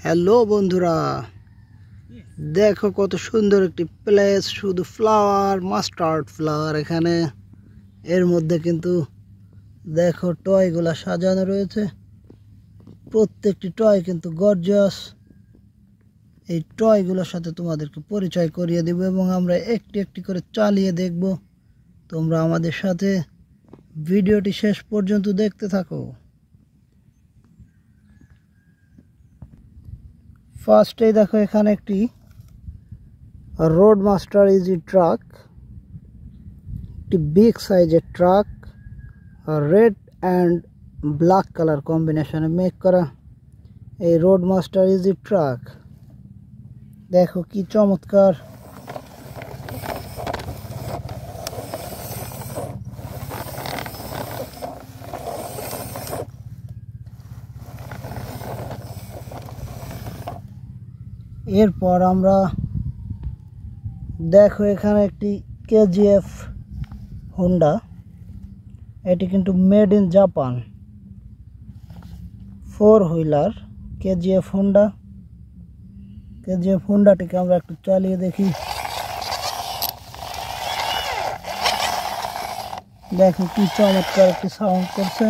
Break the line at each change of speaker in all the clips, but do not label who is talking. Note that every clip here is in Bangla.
হ্যালো বন্ধুরা, দেখো কত সুন্দর একটি প্লেস, শুধু ফ্লাওয়ার, মাস্টার্ড ফ্লাওয়ার। এখানে এর মধ্যে কিন্তু দেখো টয়গুলা সাজানো রয়েছে। প্রত্যেকটি টয় কিন্তু গর্জিয়াস। এই টয়গুলোর সাথে তোমাদেরকে পরিচয় করিয়ে দেব এবং আমরা একটি একটি করে চালিয়ে দেখব। তোমরা আমাদের সাথে ভিডিওটি শেষ পর্যন্ত দেখতে থাকো। ফার্স্টেই দেখো এখানে একটি রোড মাস্টার ইজি ট্রাক, একটি বিগ সাইজের truck, red and black colour কম্বিনেশনে মেক করা এই রোড মাস্টার ইজি ট্রাক। দেখো কি চমৎকার। এরপর আমরা দেখো এখানে একটি কেজিএফ হোন্ডা, এটি কিন্তু made in Japan, 4 wheeler KGF Honda. KGF হোন্ডাটিকে আমরা একটু চালিয়ে দেখি। দেখো কি চমৎকার একটি সাউন্ড করছে।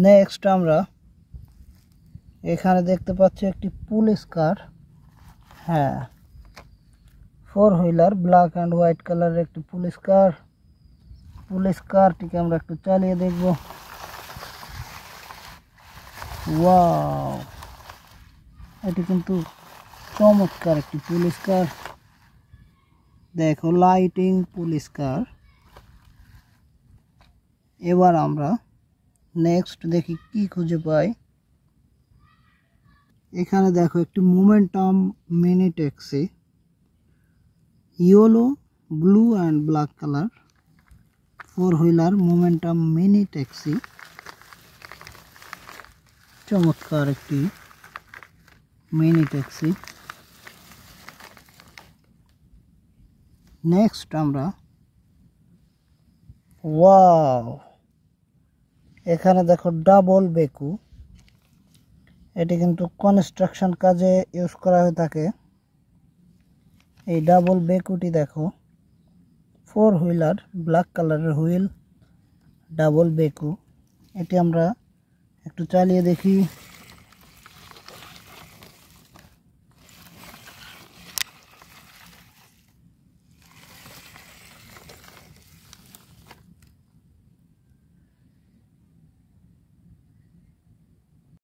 নেক্সট আমরা এখানে দেখতে পাচ্ছি একটি পুলিশ কার। হ্যাঁ, 4 হুইলার ব্ল্যাক অ্যান্ড হোয়াইট কালারের একটি পুলিশ কার। পুলিশ কারটিকে আমরা একটু চালিয়ে দেখব। ওয়াও, এটি কিন্তু চমৎকার একটি পুলিশ কার। দেখো লাইটিং পুলিশ কার। এবার আমরা নেক্সট দেখি কি খুঁজে পাই। এখানে দেখো একটি momentum mini taxi, yellow, blue and black colour, 4 wheeler momentum mini taxi. চমৎকার একটি মিনি ট্যাক্সি। নেক্সট আমরা ওয়াও, এখানে দেখো ডাবল বেকু। এটি কিন্তু কনস্ট্রাকশন কাজে ইউজ করা হয়ে থাকে। এই ডাবল বেকুটি দেখো, 4 হুইলার ব্ল্যাক কালারের হুইল, ডাবল বেকু। এটি আমরা একটু চালিয়ে দেখি।